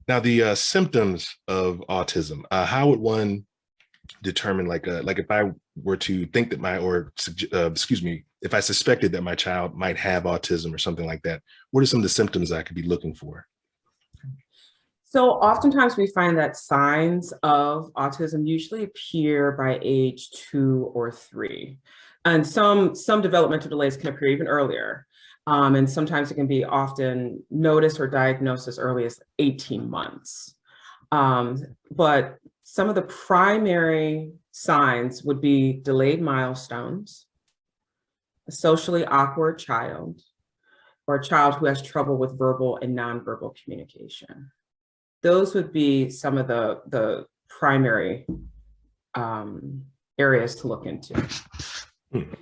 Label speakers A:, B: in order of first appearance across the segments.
A: Now, the symptoms of autism, how would one determine like if I were to think that excuse me, if I suspected that my child might have autism or something like that, what are some of the symptoms I could be looking for?
B: So oftentimes we find that signs of autism usually appear by age 2 or 3. And some developmental delays can appear even earlier. And sometimes it can be often noticed or diagnosed as early as 18 months. But some of the primary signs would be delayed milestones, a socially awkward child, or a child who has trouble with verbal and nonverbal communication. Those would be some of the primary areas to look into.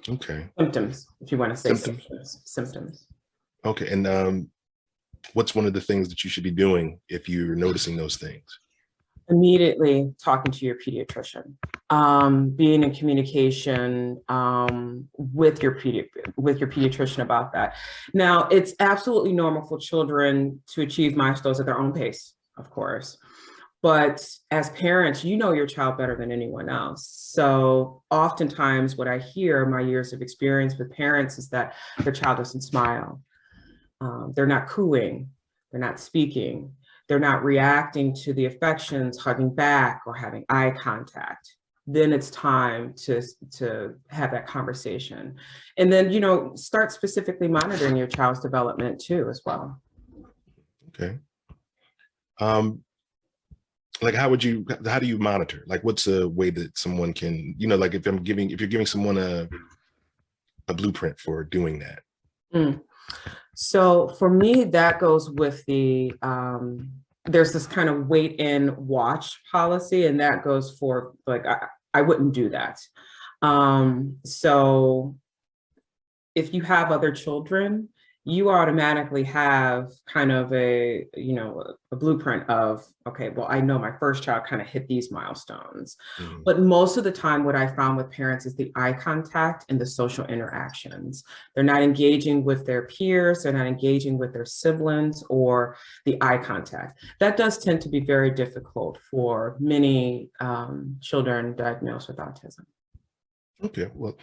A: Okay.
B: Symptoms, if you want to say
A: Symptoms.
B: symptoms.
A: Okay. And what's one of the things that you should be doing if you're noticing those things?
B: Immediately talking to your pediatrician, being in communication with your pediatrician about that. Now, it's absolutely normal for children to achieve milestones at their own pace, of course. But as parents, you know your child better than anyone else. So oftentimes what I hear in my years of experience with parents is that their child doesn't smile. They're not cooing, they're not speaking, they're not reacting to the affections, hugging back or having eye contact. Then it's time to have that conversation. And then, start specifically monitoring your child's development too, as well.
A: Okay. Like how do you monitor? Like what's a way that someone can, like if you're giving someone a blueprint for doing that?
B: So for me, that goes with there's this kind of wait and watch policy, and that goes for like, I wouldn't do that. So if you have other children, you automatically have kind of a blueprint of, okay, well, I know my first child kind of hit these milestones. Mm-hmm. But most of the time, what I found with parents is the eye contact and the social interactions. They're not engaging with their peers, they're not engaging with their siblings, or the eye contact. That does tend to be very difficult for many children diagnosed with autism.
A: Okay, well,